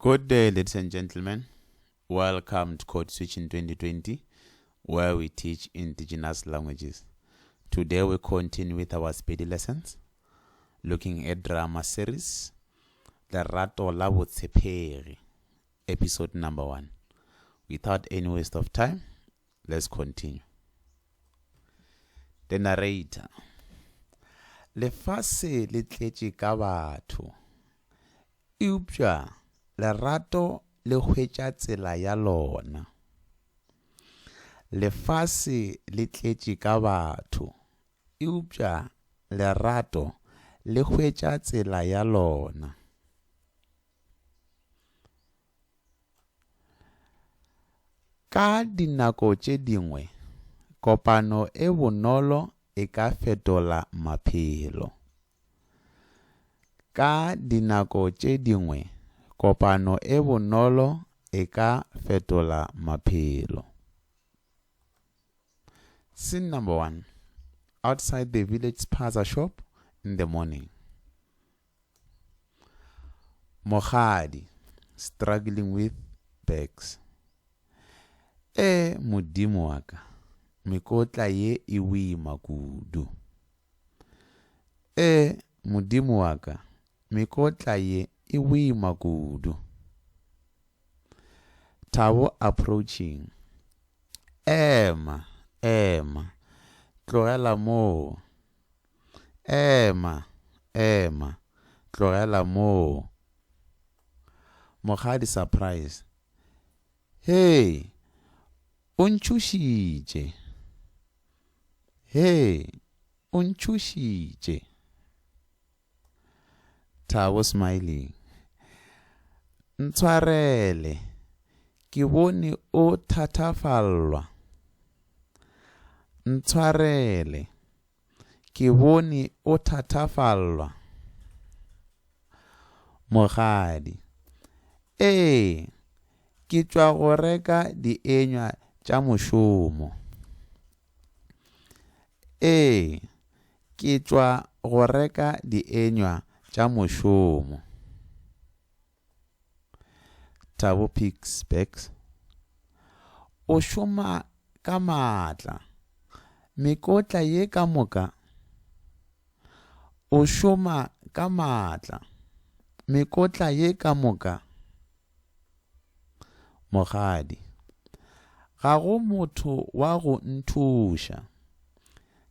Good day, ladies and gentlemen. Welcome to Code Switch in 2020, where we teach indigenous languages. Today we continue with our speedy lessons, looking at drama series, Lerato la Botshepegi, episode number 1. Without any waste of time, let's continue. The narrator. Lefase le tletše ka batho. Eupša lerato le hwetša tsela ya lona. Lefase le tletše ka batho. Eupša lerato le hwetša tsela ya lona. Ka dinako tše dingwe, kopano e bonolo e ka fetola maphelo. Ka dinako tše dingwe, kopano e bonolo e ka fetola maphelo. Scene number 1. Outside the village spaza shop in the morning. Mokgadi, struggling with bags. Modimo wa ka, mekotla ye e boima kudu. Modimo wa ka, mekotla ye e boima kudu. Thabo approaching. Ema, tlogela moo. Ema, tlogela moo. Mokgadi surprise. Hey, o ntšhošitše. Hey, o ntšhošitše. Thabo smiling. Ntshwarele, ke bone o thatafallwa. Ntshwarele, ke bone o thatafallwa. Mokgadi. Ke tšwa go reka dienywa tša mošomo. Ke tšwa go reka dienywa tša mošomo. Thabo picks bags. O šoma ka maatla. Mekotla ye ka moka. O šoma ka maatla. Mekotla ye ka moka. Mokgadi. Ga go motho wa go nthuša.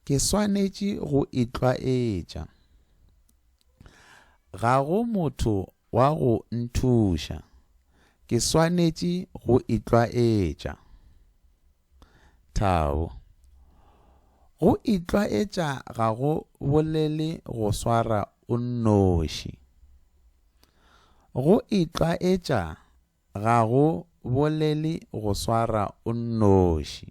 Ke swanetše go itlwaetša. Ga go motho wa go nthuša. Ke swanetše go itlwaetša. Thabo. Go itlwaetša ga go bolele go swara o nnoši. Go itlwaetša ga go bolele go swara o nnoši.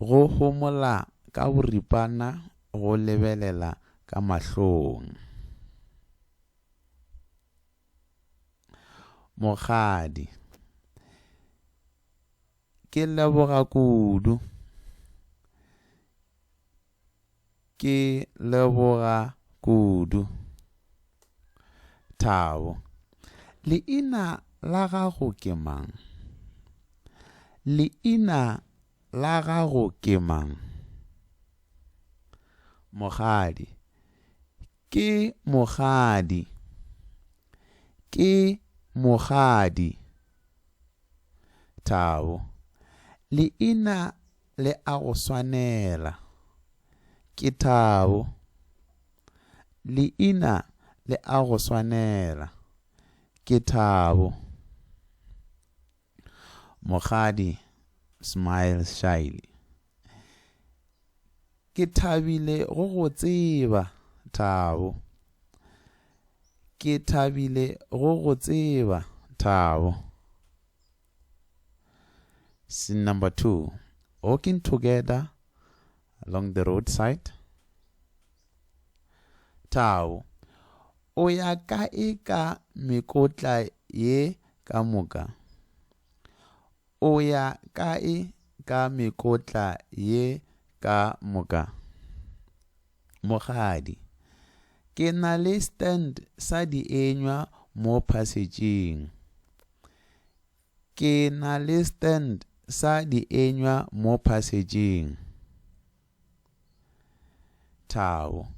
Go homola ka boripana go lebelela ka mahlong. Mokgadi. Ke leboga kudu. Ke leboga kudu. Thabo. Leina la gago ke mang? Leina la gago ke mang? Mokgadi. Ke mokgadi. Ke mokgadi. Thabo. Leina le a go swanela. Ke Thabo. Leina le a go swanela. Ke Thabo. Mokgadi smiles shyly. Ke thabile go tseba, Thabo. Ke thabile go tseba, Thabo. Scene number 2. Walking together along the roadside. Thabo. O ya kae ka mekotla ye ka moka? O ya kae ka mekotla ye ka moka? Mokgadi. Ke na le stand sa dienywa mo passageng. Ke na le stand sa dienywa mo passageng. Thabo,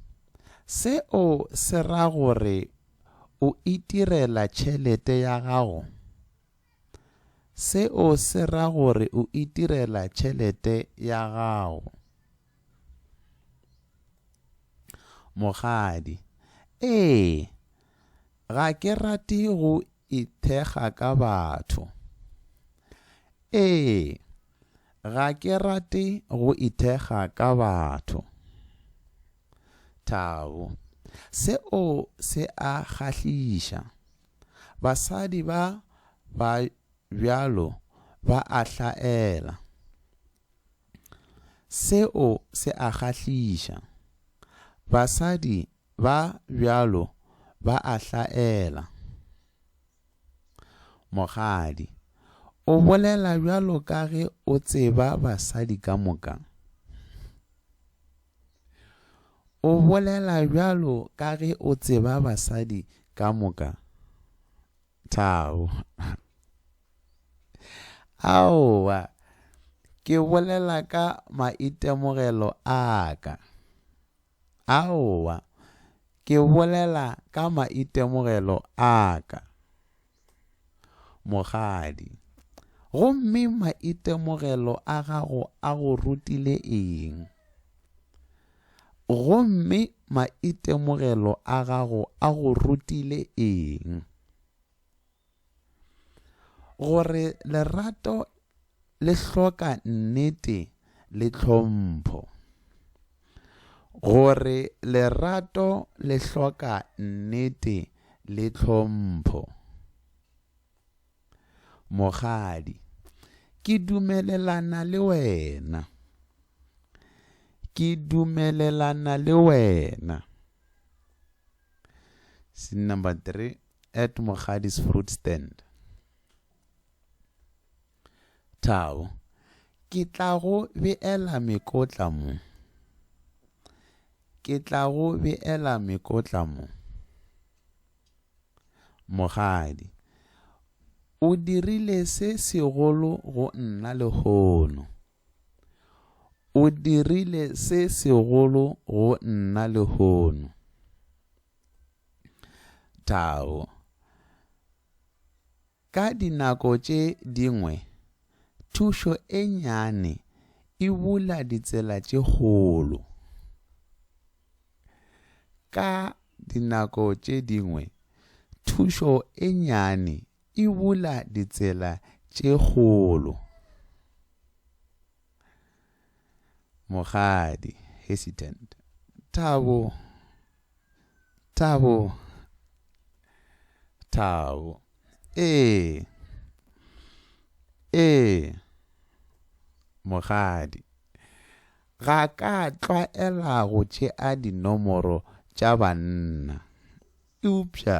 seo se ra gore o itirela tšhelete ya gago. Seo se ra gore o itirela tšhelete ya gago. Mokgadi, ga ke rate go ithekga ka batho. Ga ke rate go ithekga ka batho. Thabo, seo se a kgahliša. Basadi ba bjalo ba a hlaela. Seo se a kgahliša. Basadi ba bjalo ba a hlaela. Mokgadi, o bolela bjalo ka ge o tseba basadi ka moka. O bolela bjalo ka ge o tseba basadi ka moka. Thabo, aowa, ke bolela ka maitemogelo a ka. Aowa, ke bolela ka maitemogelo a ka. Mokgadi, gomme maitemogelo a gago a go rutile eng? Gomme maitemogelo a gago a go rutile eng? Gore lerato le hloka nnete le tlhompho. Gore lerato le hloka nnete le tlhompho. Mokgadi, ke dumelelana le wena. Ke dumelelana le wena. Scene number 3 at Mokgadi's fruit stand. Thabo, ke tla go beela mekotla mo. Ke tla go beela mekotla mo. Mokgadi, o dirile se segolo go nna lehono. O dirile se segolo go nna lehono. Thabo, ka dinako tše dingwe thušo e nyane e bula ditsela tše kgolo. Ka dinako tše dingwe thušo e nyane e bula ditsela tše kgolo. Mokgadi, hesitant. Thabo, Thabo, Thabo. Mokgadi, ga ka tlwaela go tšea dinomoro tša banna. Upša.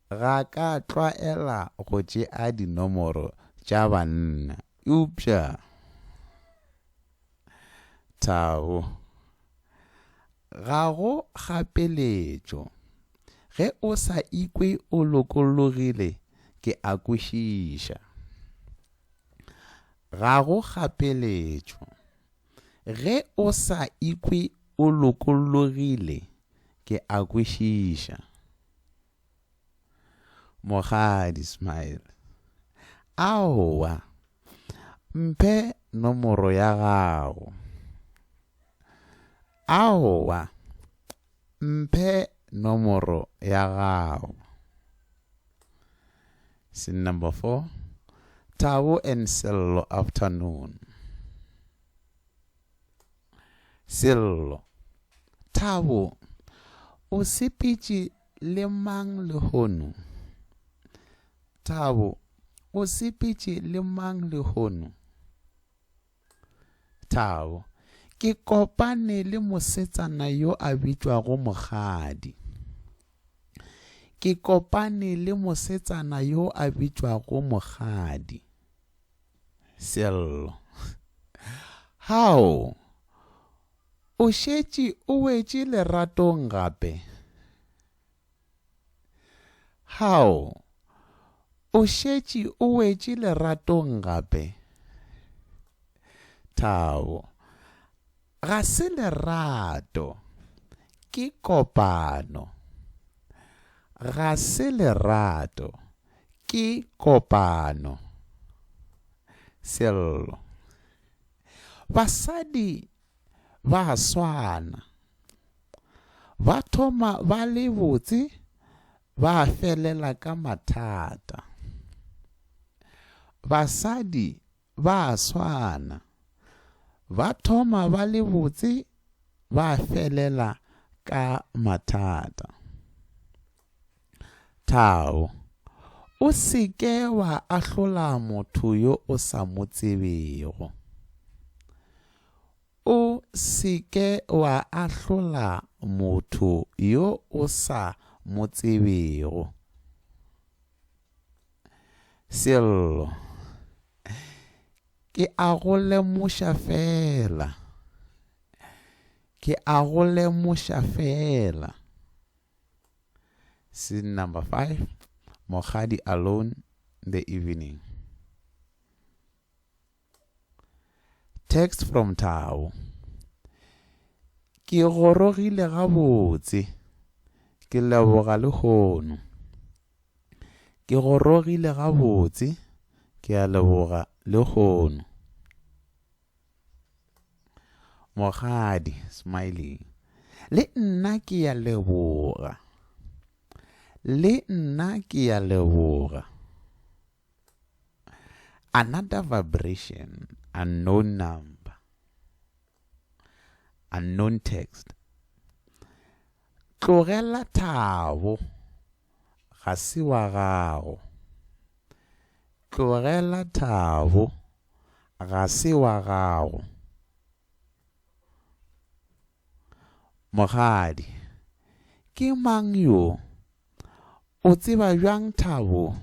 Ga ka tlwaela go tšea dinomoro tša banna. Upša. Thabo, ga go kgapeletšo. Ge o sa ikwe o lokologile ke a kwešiša. Ga go kgapeletšo. Ge o sa ikwe o lokologile ke a kwešiša. Mokgadi, smile. Aowa, mphe nomoro ya gago. Aowa, mphe nomoro ya gago. Scene number 4. Thabo and Sello afternoon. Sello, Thabo, o sepetše le mang lehono? Thabo, o sepetše le mang lehono? Thabo, ke kopane le mosetsana yo a bitšwago Mokgadi. Ke kopane le mosetsana yo a bitšwago Mokgadi. Sello, how? o šetše o wetše leratong gape. How? O šetše o wetše leratong gape. Thabo, ga se lerato, ke kopano. Ga se lerato, ke kopano. Sello, basadi ba swana, ba thoma ba le botse, ba felela ka mathata. Basadi ba swana, ba thoma ba le botse, ba felela ka mathata. Thabo, o se ke wa ahlola motho yo o sa mo tsebego. O se ke wa ahlola motho yo o sa mo tsebego. Sello, ke a go lemoša fela. Ke a go lemoša fela. Scene number 5. Mokgadi alone in the evening. Text from Thabo. Ke gorogile gabotse. Ke leboga lehono. Ke gorogile gabotse. Ke a leboga lehono. Mokgadi smiling. Le nna ke a leboga. Le nna ke a leboga. Another vibration, unknown number, unknown text. Tlogela Thabo, ga se wa gago. Tlogela Thabo, ga se wa gago. Mokgadi, ke mang yo? O tseba bjang Thabo?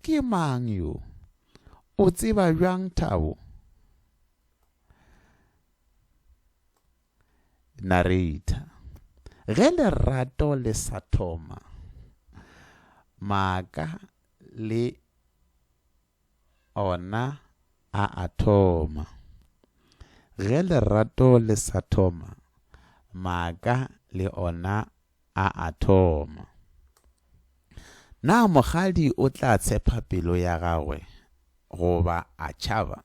Ke mang yo? O tseba bjang Thabo? Narrator. Ge lerato le sa thoma, maaka le ona a thoma. Ge lerato le sa thoma, maaka le ona a thoma. Na mokgadi o tla tshepa pelo ya gagwe goba a tšhaba?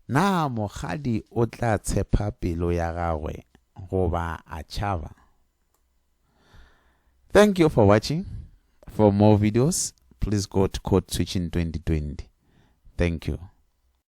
Na mokgadi o tla tshepa pelo ya gagwe goba a tšhaba? Thank you for watching. For more videos, please go to Code Switching 2020. Thank you.